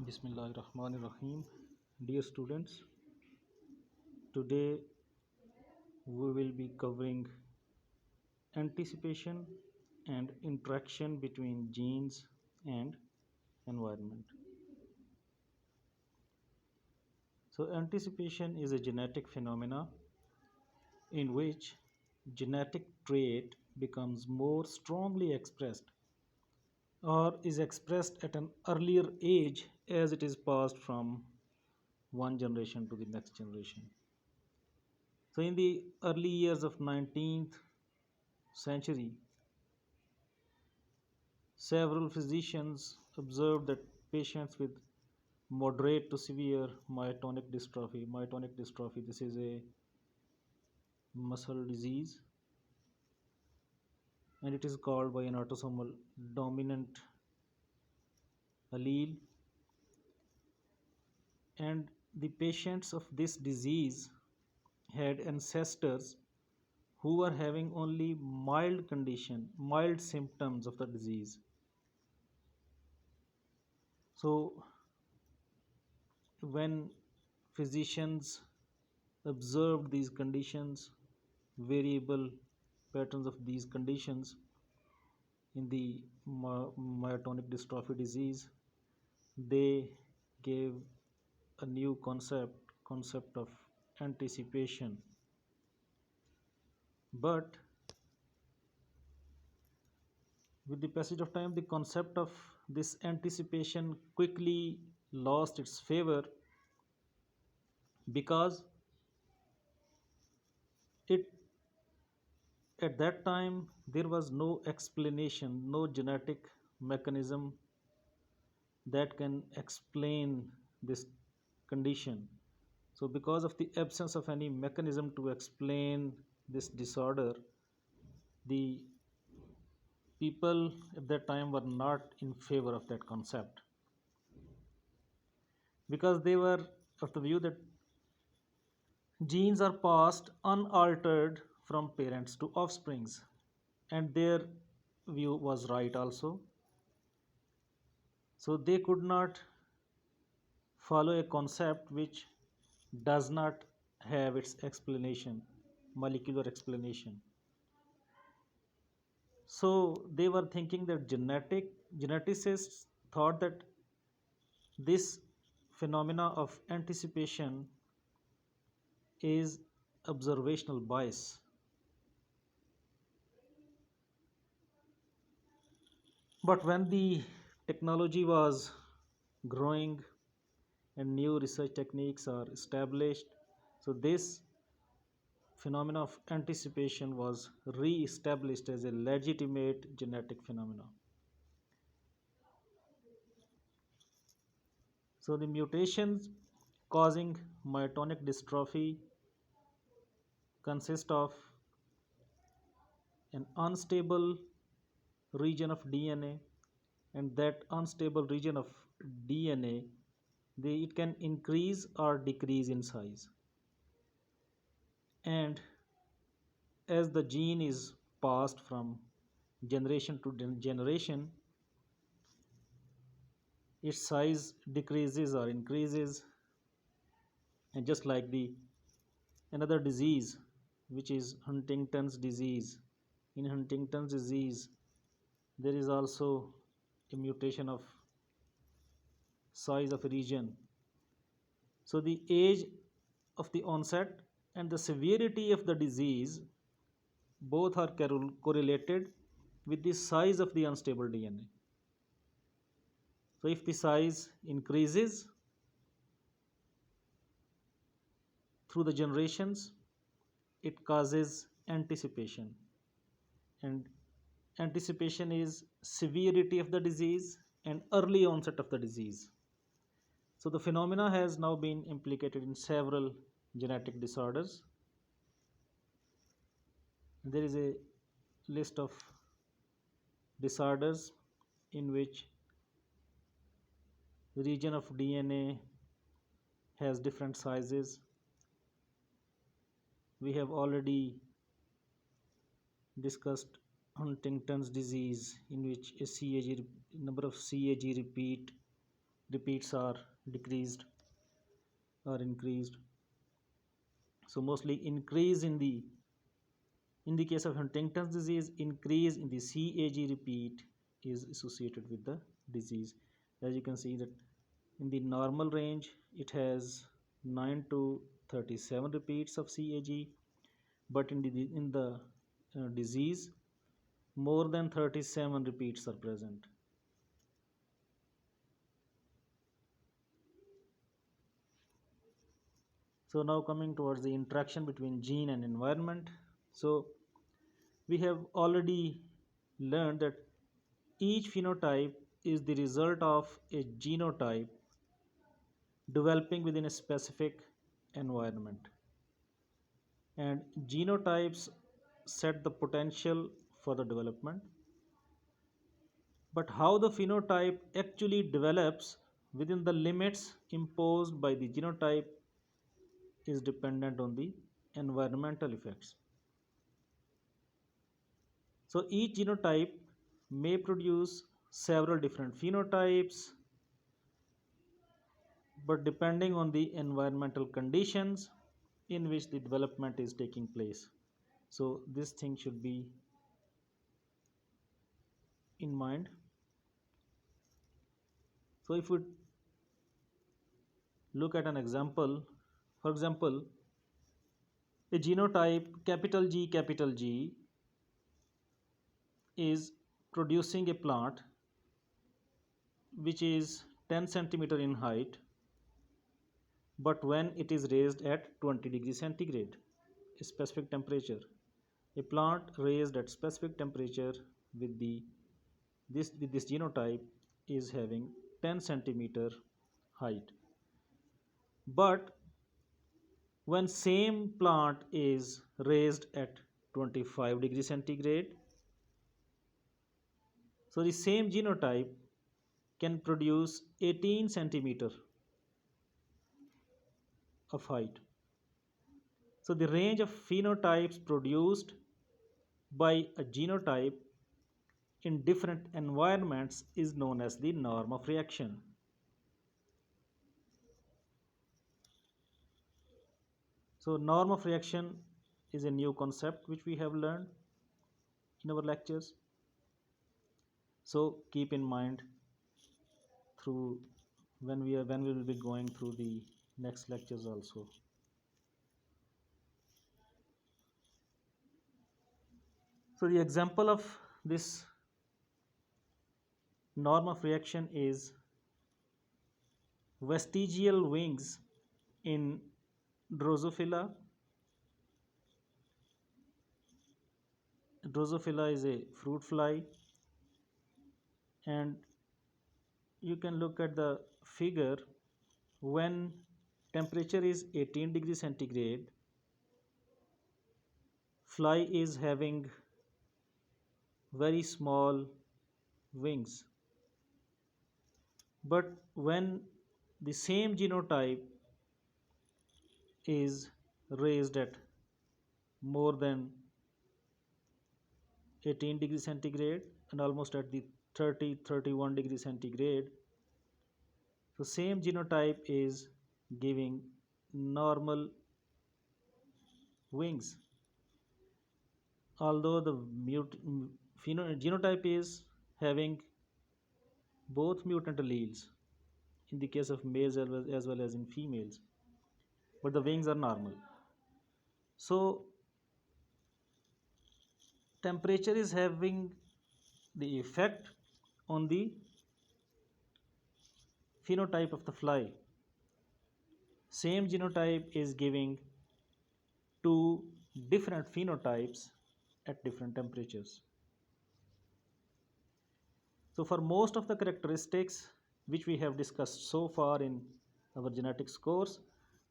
Bismillahirrahmanirrahim. Dear students, today we will be covering anticipation and interaction between genes and environment. So anticipation is a genetic phenomena in which genetic trait becomes more strongly expressed or is expressed at an earlier age as it is passed from one generation to the next generation. So in the early years of 19th century, several physicians observed that patients with moderate to severe myotonic dystrophy, this is a muscle disease and it is called by an autosomal dominant allele, and the patients of this disease had ancestors who were having only mild symptoms of the disease. So when physicians observed these conditions, variable patterns of these conditions in the myotonic dystrophy disease, they gave a new concept of anticipation. But with the passage of time, the concept of this anticipation quickly lost its favor because it at that time there was no explanation, no genetic mechanism that can explain this condition. So because of the absence of any mechanism to explain this disorder, the people at that time were not in favor of that concept because they were of the view that genes are passed unaltered from parents to offsprings, and their view was right also. So they could not follow a concept which does not have its explanation, molecular explanation. So they were thinking that geneticists thought that this phenomena of anticipation is observational bias. But when the technology was growing and new research techniques are established, so this phenomena of anticipation was re-established as a legitimate genetic phenomena. So the mutations causing myotonic dystrophy consist of an unstable region of DNA, and that unstable region of DNA, it can increase or decrease in size, and as the gene is passed from generation to generation, its size decreases or increases. And just like the another disease which is Huntington's disease, in Huntington's disease there is also a mutation of size of a region. So the age of the onset and the severity of the disease both are correlated with the size of the unstable DNA. So if the size increases through the generations, it causes anticipation, and anticipation is severity of the disease and early onset of the disease. So the phenomena has now been implicated in several genetic disorders. There is a list of disorders in which the region of DNA has different sizes. We have already discussed Huntington's disease, in which a number of CAG repeat repeats are decreased or increased. So mostly increase in the case of Huntington's disease, increase in the CAG repeat is associated with the disease. As you can see that in the normal range it has 9 to 37 repeats of CAG, but in the disease more than 37 repeats are present. So now coming towards the interaction between gene and environment. So we have already learned that each phenotype is the result of a genotype developing within a specific environment. And genotypes set the potential for the development. But how the phenotype actually develops within the limits imposed by the genotype is dependent on the environmental effects. So each genotype may produce several different phenotypes, but depending on the environmental conditions in which the development is taking place. So this thing should be in mind. So if we look at an example, for example, a genotype capital G is producing a plant which is 10 centimeter in height, but when it is raised at 20 degrees centigrade, a specific temperature, a plant raised at specific temperature with this genotype is having 10 centimeter height. But when same plant is raised at 25 degrees centigrade, so the same genotype can produce 18 centimeter of height. So the range of phenotypes produced by a genotype in different environments is known as the norm of reaction. So norm of reaction is a new concept which we have learned in our lectures. So keep in mind through when we will be going through the next lectures also. So the example of this norm of reaction is vestigial wings in Drosophila. Drosophila is a fruit fly, and you can look at the figure. When temperature is 18 degrees centigrade, fly is having very small wings, but when the same genotype is raised at more than 18 degrees centigrade and almost at the 31 degrees centigrade, so same genotype is giving normal wings, although the genotype is having both mutant alleles in the case of males as well as in females, but the wings are normal. So temperature is having the effect on the phenotype of the fly. Same genotype is giving two different phenotypes at different temperatures. So for most of the characteristics which we have discussed so far in our genetics course,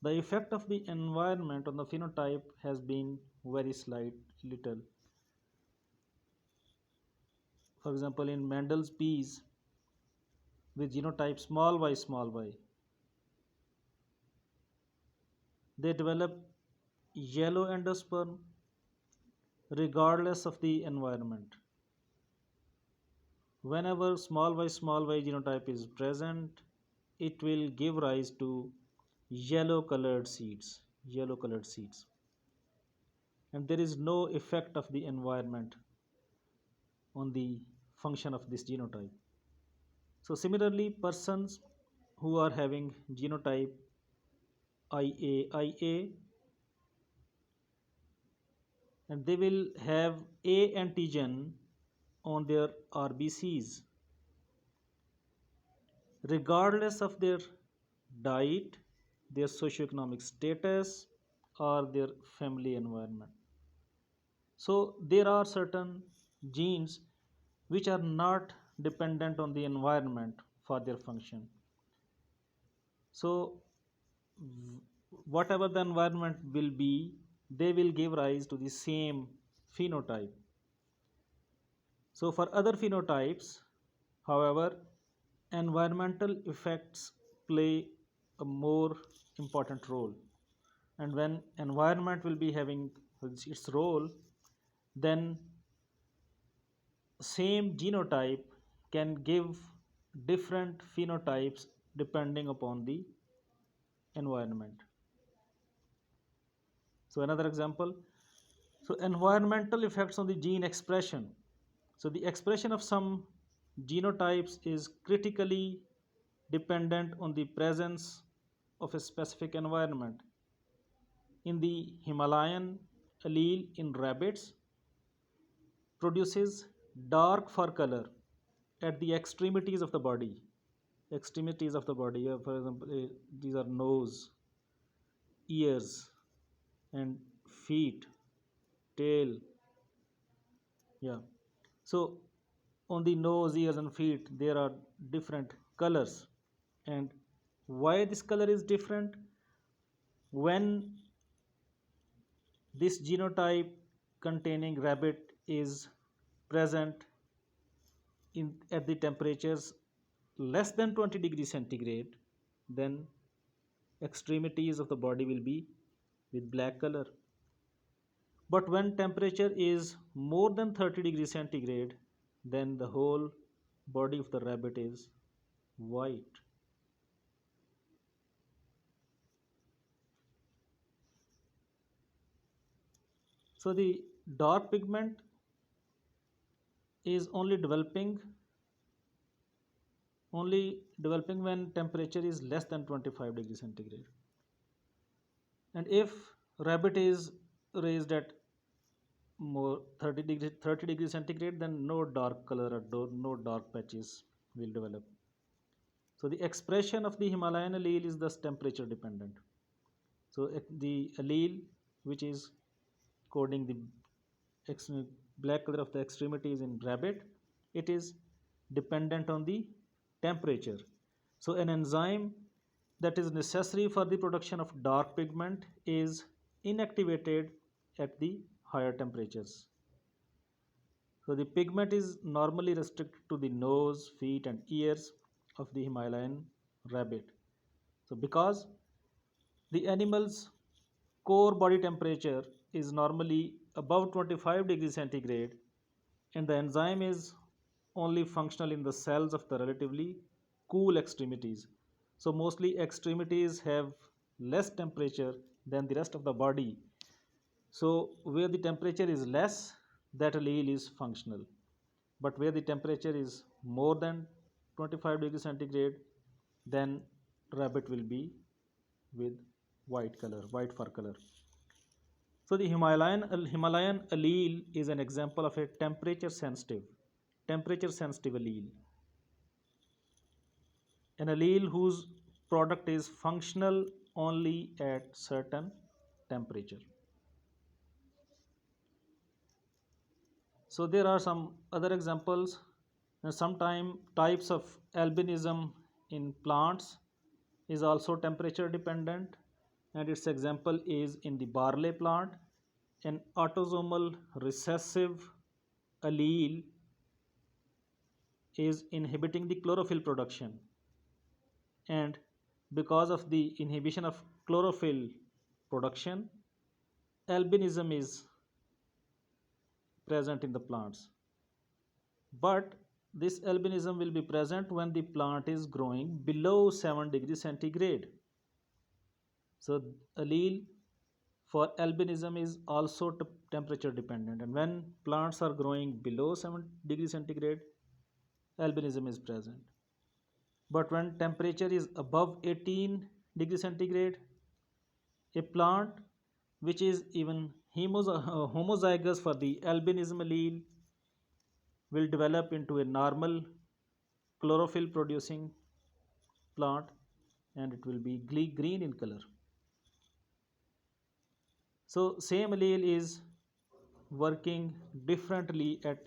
the effect of the environment on the phenotype has been very slight, little. For example, in Mendel's peas with genotype small y, they develop yellow endosperm regardless of the environment. Whenever small y genotype is present, it will give rise to yellow colored seeds, yellow colored seeds. And there is no effect of the environment on the function of this genotype. So similarly, persons who are having genotype IAIA, and they will have A antigen on their RBCs regardless of their diet, their socioeconomic status, or their family environment. So there are certain genes which are not dependent on the environment for their function. So whatever the environment will be, they will give rise to the same phenotype. So for other phenotypes, however, environmental effects play a more important role. And when environment will be having its role, then same genotype can give different phenotypes depending upon the environment. So another example, so environmental effects on the gene expression. So the expression of some genotypes is critically dependent on the presence of a specific environment. In the Himalayan allele in rabbits produces dark fur color at the extremities of the body. Extremities of the body, for example, these are nose, ears, and feet, tail. Yeah. So on the nose, ears, and feet, there are different colors. And why this color is different? When this genotype containing rabbit is present at the temperatures less than 20 degrees centigrade, then extremities of the body will be with black color. But when temperature is more than 30 degrees centigrade, then the whole body of the rabbit is white. So the dark pigment is only developing when temperature is less than 25 degrees centigrade. And if rabbit is raised at more 30 degrees centigrade, then no dark color or no dark patches will develop. So the expression of the Himalayan allele is thus temperature dependent. So the allele which is coding the black color of the extremities in rabbit, it is dependent on the temperature. So an enzyme that is necessary for the production of dark pigment is inactivated at the higher temperatures. So the pigment is normally restricted to the nose, feet, and ears of the Himalayan rabbit. So because the animal's core body temperature is normally above 25 degrees centigrade, and the enzyme is only functional in the cells of the relatively cool extremities. So mostly extremities have less temperature than the rest of the body. So where the temperature is less, that allele is functional. But where the temperature is more than 25 degrees centigrade, then rabbit will be with white color, white fur color. So the Himalayan allele is an example of a temperature sensitive allele. An allele whose product is functional only at certain temperature. So there are some other examples. Sometimes types of albinism in plants is also temperature dependent, and its example is in the barley plant. An autosomal recessive allele is inhibiting the chlorophyll production, and because of the inhibition of chlorophyll production, albinism is present in the plants. But this albinism will be present when the plant is growing below 7 degrees centigrade. So allele for albinism is also temperature dependent, and when plants are growing below 7 degrees centigrade, albinism is present. But when temperature is above 18 degrees centigrade, a plant which is even homozygous for the albinism allele will develop into a normal chlorophyll producing plant, and it will be green in color. So same allele is working differently at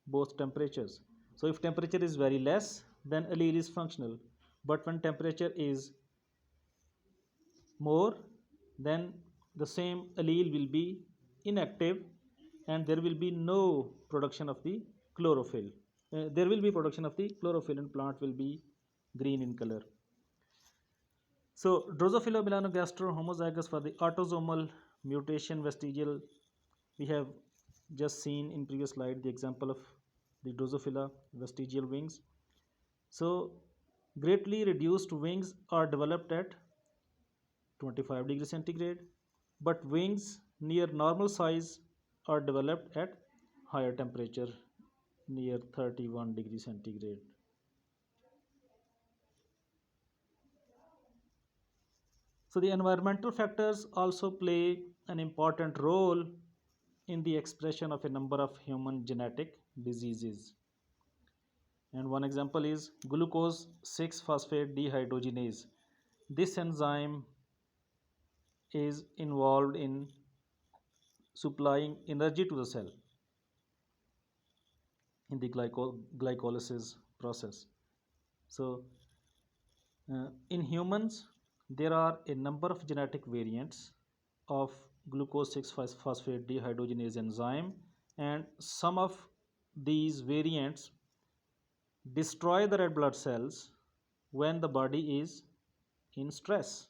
both temperatures. So if temperature is very less, then allele is functional, but when temperature is more, then the same allele will be inactive, and there will be no production of the chlorophyll. There will be production of the chlorophyll, and plant will be green in color. So Drosophila melanogaster homozygous for the autosomal mutation vestigial. We have just seen in previous slide the example of the Drosophila vestigial wings. So greatly reduced wings are developed at 25 degrees centigrade, but wings near normal size are developed at higher temperature near 31 degrees centigrade. So the environmental factors also play an important role in the expression of a number of human genetic diseases. And one example is glucose 6-phosphate dehydrogenase. This enzyme is involved in supplying energy to the cell in the glycolysis process. So in humans, there are a number of genetic variants of glucose 6-phosphate dehydrogenase enzyme, and some of these variants destroy the red blood cells when the body is in stress.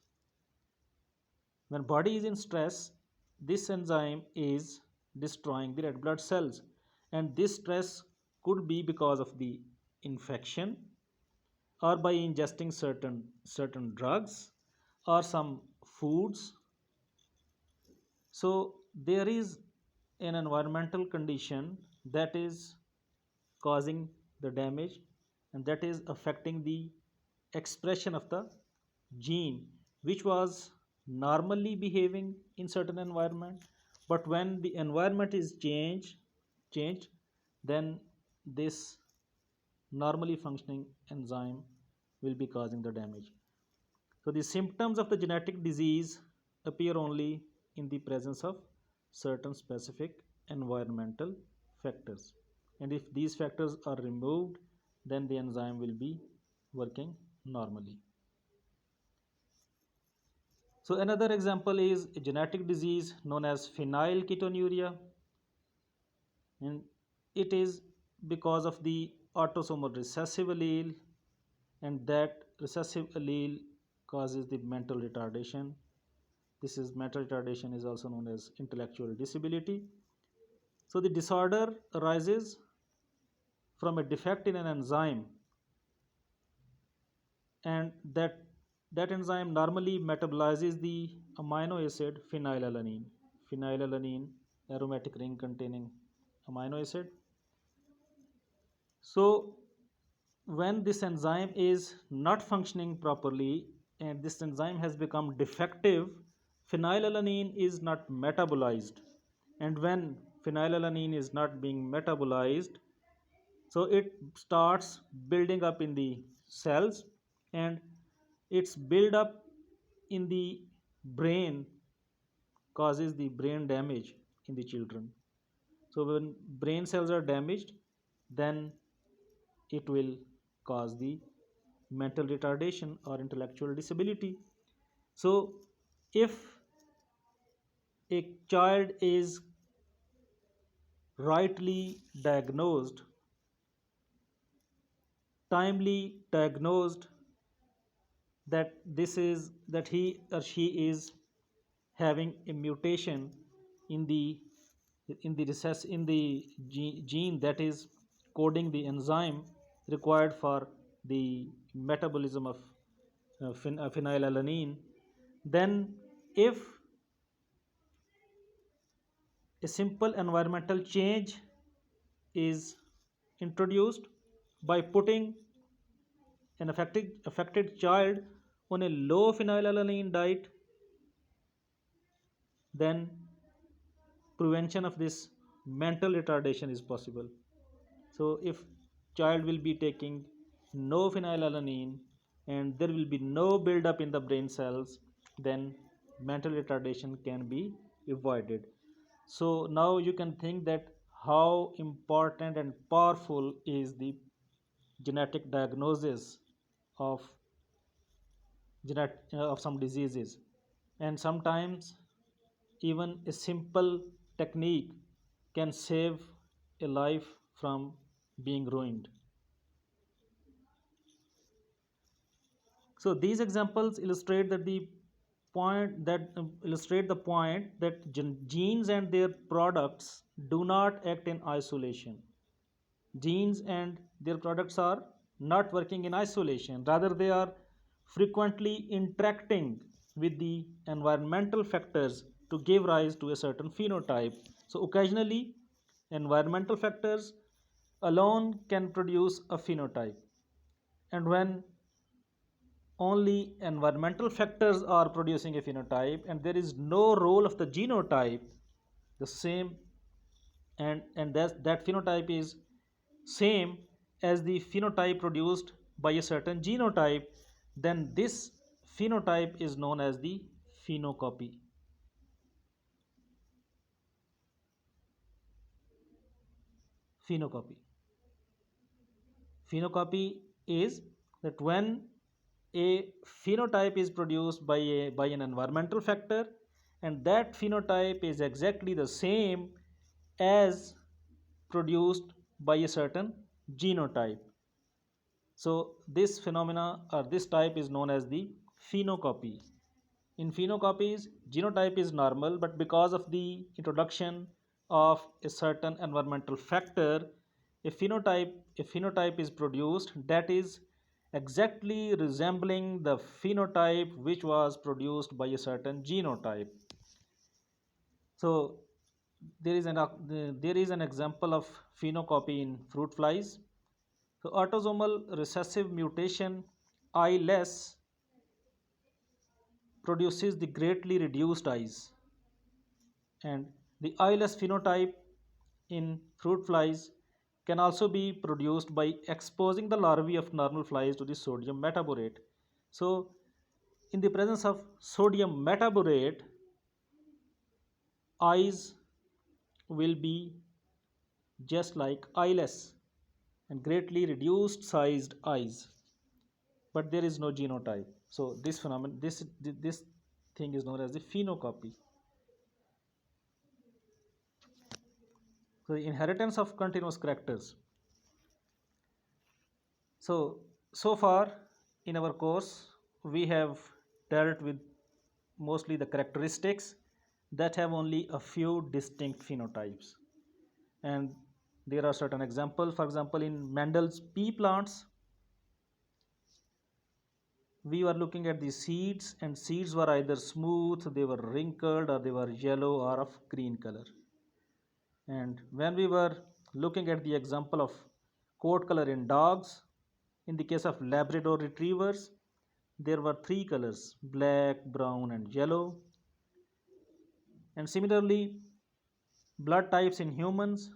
When body is in stress, this enzyme is destroying the red blood cells, and this stress could be because of the infection, or by ingesting certain drugs or some foods. So there is an environmental condition that is causing the damage, and that is affecting the expression of the gene which was normally behaving in certain environment, but when the environment is changed, then this normally functioning enzyme will be causing the damage. So the symptoms of the genetic disease appear only in the presence of certain specific environmental factors, and if these factors are removed, then the enzyme will be working normally. So another example is a genetic disease known as phenylketonuria, and it is because of the autosomal recessive allele, and that recessive allele causes the mental retardation. This is mental retardation is also known as intellectual disability. So the disorder arises from a defect in an enzyme, and that enzyme normally metabolizes the amino acid phenylalanine. Phenylalanine, aromatic ring containing amino acid. So when this enzyme is not functioning properly and this enzyme has become defective, phenylalanine is not metabolized, and when phenylalanine is not being metabolized, so it starts building up in the cells, and its build up in the brain causes the brain damage in the children. So when brain cells are damaged, then it will cause the mental retardation or intellectual disability. So if a child is rightly diagnosed, timely diagnosed, that he or she is having a mutation in the gene that is coding the enzyme required for the metabolism of phenylalanine, then if a simple environmental change is introduced by putting an affected child on a low phenylalanine diet, then prevention of this mental retardation is possible. So if child will be taking no phenylalanine and there will be no buildup in the brain cells, then mental retardation can be avoided. So now you can think that how important and powerful is the genetic diagnosis of of some diseases. And sometimes even a simple technique can save a life from being ruined. So these examples illustrate that the point that genes and their products do not act in isolation. Genes and their products are not working in isolation, rather they are frequently interacting with the environmental factors to give rise to a certain phenotype. So occasionally environmental factors alone can produce a phenotype, and when only environmental factors are producing a phenotype and there is no role of the genotype, the same, and that phenotype is same as the phenotype produced by a certain genotype, then this phenotype is known as the phenocopy. Phenocopy phenocopy is that when a phenotype is produced by an environmental factor and that phenotype is exactly the same as produced by a certain genotype. So this phenomena or this type is known as the phenocopy. In phenocopies, genotype is normal, but because of the introduction of a certain environmental factor, a phenotype is produced that is exactly resembling the phenotype which was produced by a certain genotype. So there is an example of phenocopy in fruit flies. So autosomal recessive mutation I-less produces the greatly reduced eyes, and the I-less phenotype in fruit flies can also be produced by exposing the larvae of normal flies to the sodium metaborate. So in the presence of sodium metaborate, eyes will be just like eyeless and greatly reduced sized eyes, but there is no genotype. So this phenomenon, this thing is known as the phenocopy. So the inheritance of continuous characters. So far in our course, we have dealt with mostly the characteristics that have only a few distinct phenotypes. And there are certain examples. For example, in Mendel's pea plants, we were looking at the seeds, and seeds were either smooth, they were wrinkled, or they were yellow or of green color. And when we were looking at the example of coat color in dogs, in the case of Labrador retrievers, there were three colors: black, brown, and yellow. And similarly, blood types in humans,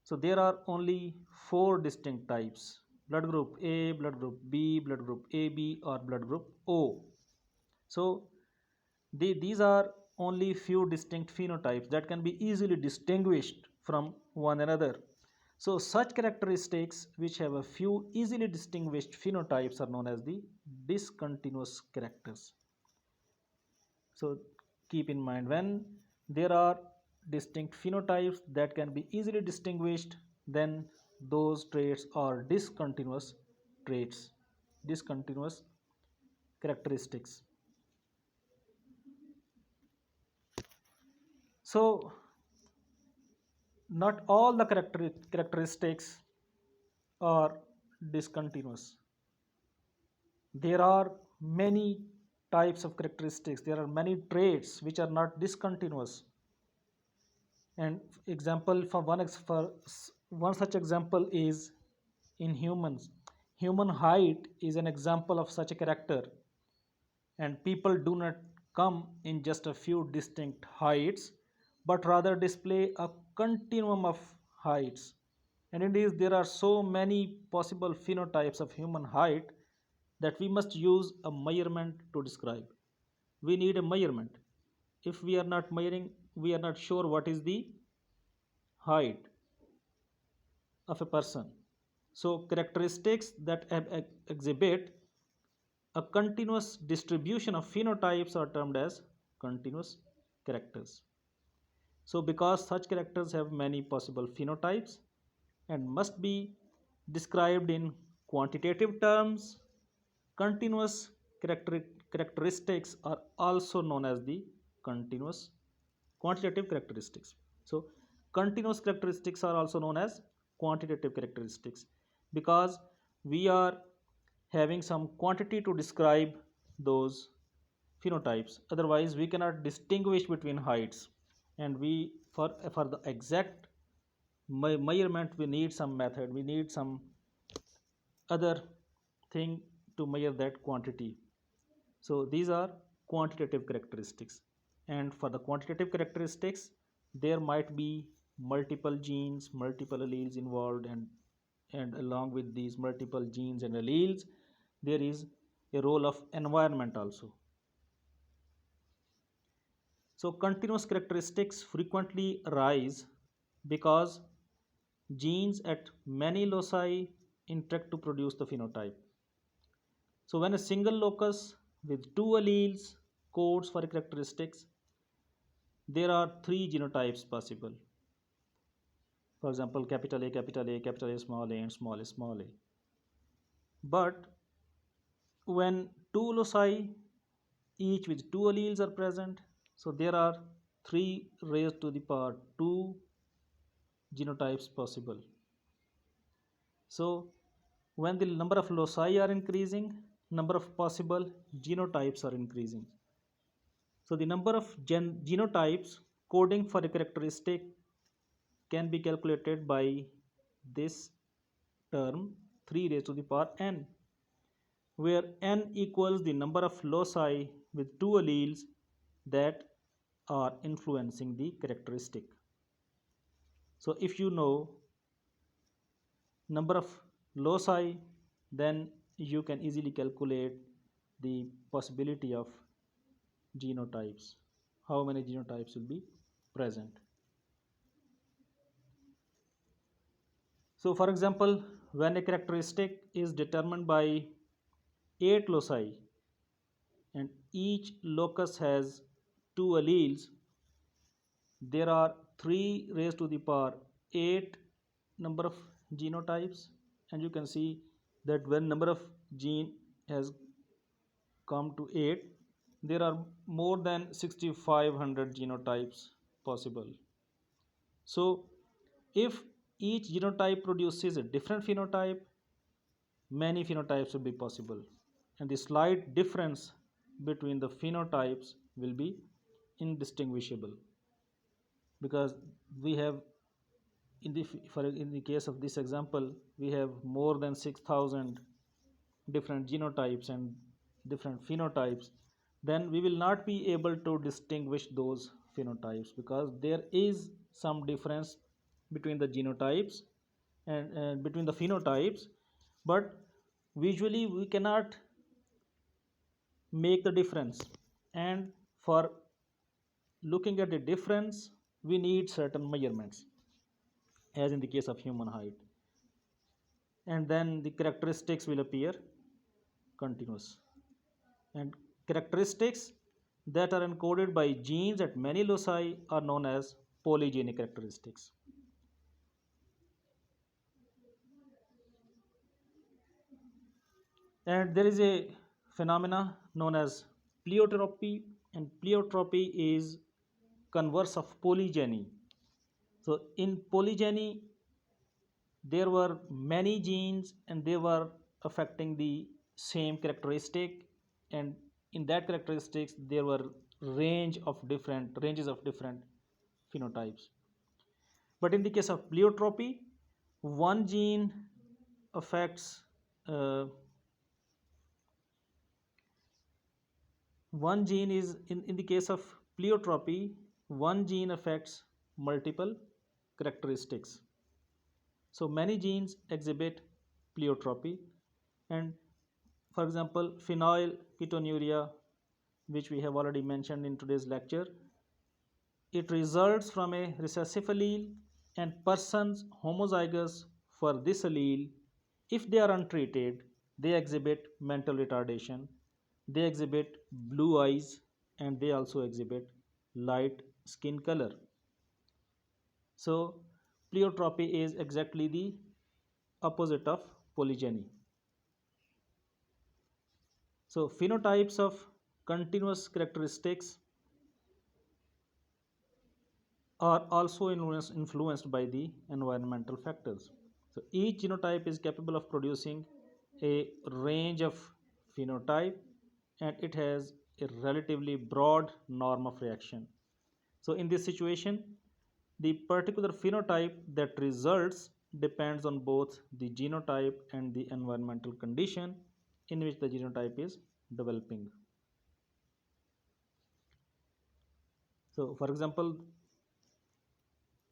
so there are only four distinct types: blood group A, blood group B, blood group AB, or blood group O. So these are only few distinct phenotypes that can be easily distinguished from one another. So such characteristics which have a few easily distinguished phenotypes are known as the discontinuous characters. So keep in mind, when there are distinct phenotypes that can be easily distinguished, then those traits are discontinuous traits, discontinuous characteristics. So not all the characteristics are discontinuous. There are many types of characteristics, there are many traits which are not discontinuous. And example for one such example is in humans. Human height is an example of such a character, and people do not come in just a few distinct heights but rather display a continuum of heights. And indeed, there are so many possible phenotypes of human height that we must use a measurement to describe. We need a measurement. If we are not measuring, we are not sure what is the height of a person. So, characteristics that exhibit a continuous distribution of phenotypes are termed as continuous characters. So, because such characters have many possible phenotypes and must be described in quantitative terms, continuous characteristics are also known as the continuous quantitative characteristics. So, continuous characteristics are also known as quantitative characteristics because we are having some quantity to describe those phenotypes. Otherwise, we cannot distinguish between heights, and we for the exact measurement we need some method. We need some other thing to measure that quantity. So these are quantitative characteristics. And for the quantitative characteristics, there might be multiple genes, multiple alleles involved, and along with these multiple genes and alleles, there is a role of environment also. So continuous characteristics frequently arise because genes at many loci interact to produce the phenotype. So when a single locus with two alleles codes for characteristics, there are three genotypes possible. For example, capital A, capital A, capital A, small a, and small a, small a. But when two loci, each with two alleles are present, so there are 3 raised to the power 2 genotypes possible. So when the number of loci are increasing, number of possible genotypes are increasing. So the number of genotypes coding for a characteristic can be calculated by this term 3 raised to the power n, where n equals the number of loci with two alleles that are influencing the characteristic. So if you know number of loci, then you can easily calculate the possibility of genotypes, how many genotypes will be present. So for example, when a characteristic is determined by 8 loci and each locus has 2 alleles, there are 3 raised to the power 8 number of genotypes, and you can see that when number of gene has come to 8, there are more than 6500 genotypes possible. So if each genotype produces a different phenotype, many phenotypes will be possible, and the slight difference between the phenotypes will be indistinguishable, because we have in the case of this example, we have more than 6000 different genotypes and different phenotypes. Then we will not be able to distinguish those phenotypes because there is some difference between the genotypes and between the phenotypes, but visually we cannot make the difference. And for looking at the difference, we need certain measurements, as in the case of human height, and then the characteristics will appear continuous. And characteristics that are encoded by genes at many loci are known as polygenic characteristics. And there is a phenomena known as pleiotropy, and pleiotropy is converse of polygyny. So in polygyny, there were many genes and they were affecting the same characteristic, and in that characteristics there were ranges of different phenotypes. But in the case of pleiotropy, one gene affects uh, one gene is in the case of pleiotropy, one gene affects multiple characteristics. So many genes exhibit pleiotropy, and for example, phenylketonuria, which we have already mentioned in today's lecture, it results from a recessive allele, and persons homozygous for this allele, if they are untreated, they exhibit mental retardation, they exhibit blue eyes, and they also exhibit light skin color. So pleiotropy is exactly the opposite of polygyny. So phenotypes of continuous characteristics are also influenced by the environmental factors. So each genotype is capable of producing a range of phenotype, and it has a relatively broad norm of reaction. So in this situation, the particular phenotype that results depends on both the genotype and the environmental condition in which the genotype is developing. So for example,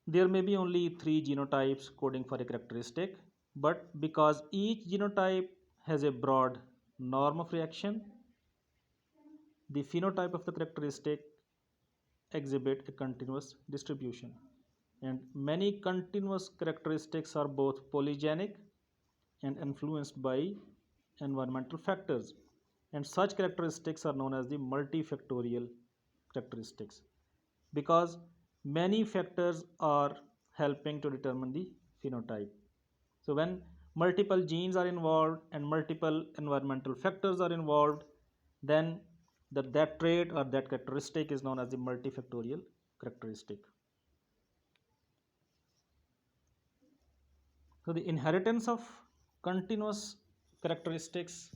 there may be only three genotypes coding for a characteristic, but because each genotype has a broad norm of reaction, the phenotype of the characteristic exhibit a continuous distribution. And many continuous characteristics are both polygenic and influenced by environmental factors. And such characteristics are known as the multifactorial characteristics, because many factors are helping to determine the phenotype. So when multiple genes are involved and multiple environmental factors are involved, then that trait or that characteristic is known as the multifactorial characteristic. So the inheritance of continuous characteristics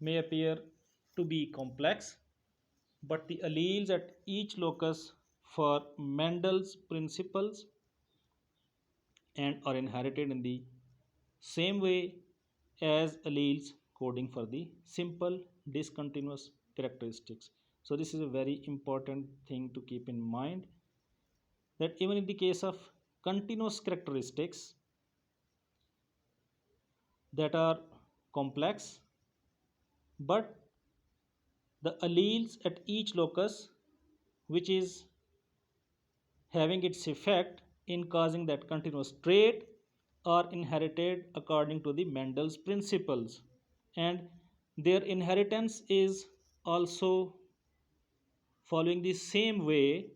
may appear to be complex, but the alleles at each locus for Mendel's principles and are inherited in the same way as alleles coding for the simple discontinuous characteristics. So this is a very important thing to keep in mind, that even in the case of continuous characteristics that are complex, but the alleles at each locus which is having its effect in causing that continuous trait are inherited according to the Mendel's principles, and their inheritance is also following the same way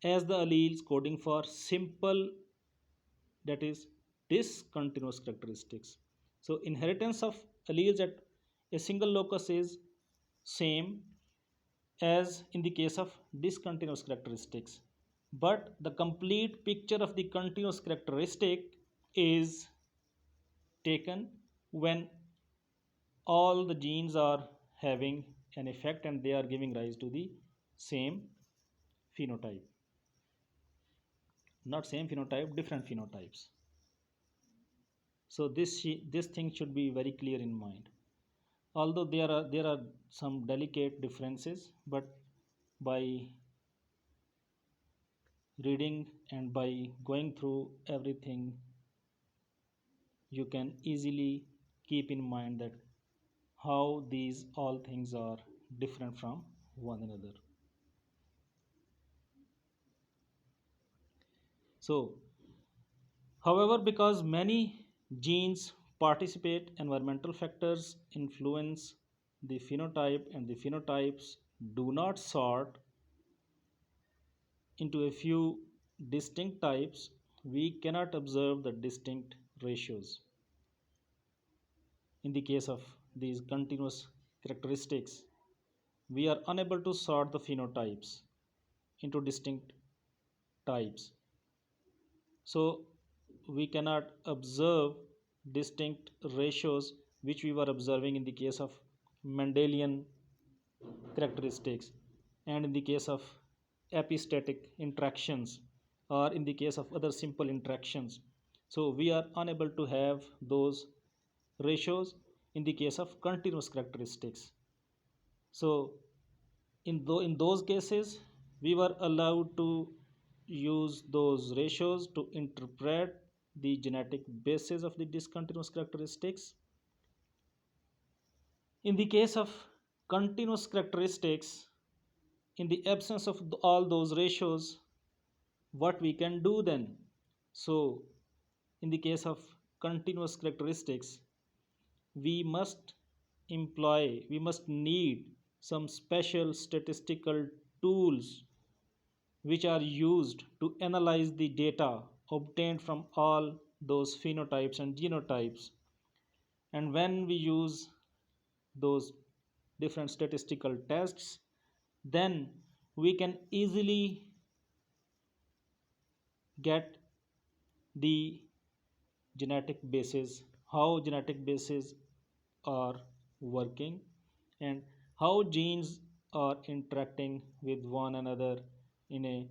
as the alleles coding for simple, that is discontinuous characteristics. So inheritance of alleles at a single locus is same as in the case of discontinuous characteristics, but the complete picture of the continuous characteristic is taken when all the genes are having an effect and they are giving rise to the same phenotype. Not same phenotype, different phenotypes. So this thing should be very clear in mind. Although there are some delicate differences, but by reading and by going through everything, you can easily keep in mind that how these all things are different from one another. So however, because many genes participate, environmental factors influence the phenotype, and the phenotypes do not sort into a few distinct types, we cannot observe the distinct ratios. In the case of these continuous characteristics, we are unable to sort the phenotypes into distinct types. So we cannot observe distinct ratios which we were observing in the case of Mendelian characteristics and in the case of epistatic interactions or in the case of other simple interactions. So we are unable to have those ratios in the case of continuous characteristics. So in those cases we were allowed to use those ratios to interpret the genetic basis of the discontinuous characteristics. In the case of continuous characteristics, in the absence of all those ratios, what we can do then? So in the case of continuous characteristics, we must need some special statistical tools which are used to analyze the data obtained from all those phenotypes and genotypes. And when we use those different statistical tests, then we can easily get the genetic basis, how genetic bases are working, and how genes are interacting with one another in a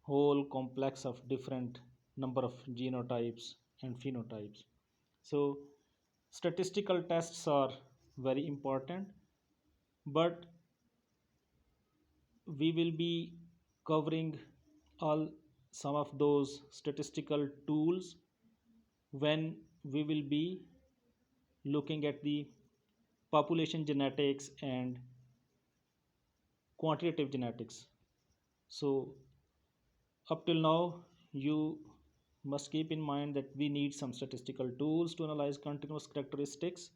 whole complex of different number of genotypes and phenotypes. So statistical tests are very important, but we will be covering all some of those statistical tools when we will be looking at the population genetics and quantitative genetics. So up till now you must keep in mind that we need some statistical tools to analyze continuous characteristics,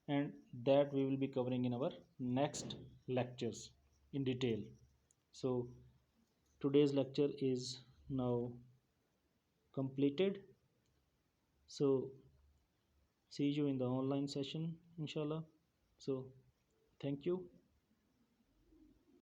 and that we will be covering in our next lectures in detail. So today's lecture is now completed. So see you in the online session inshallah. So thank you.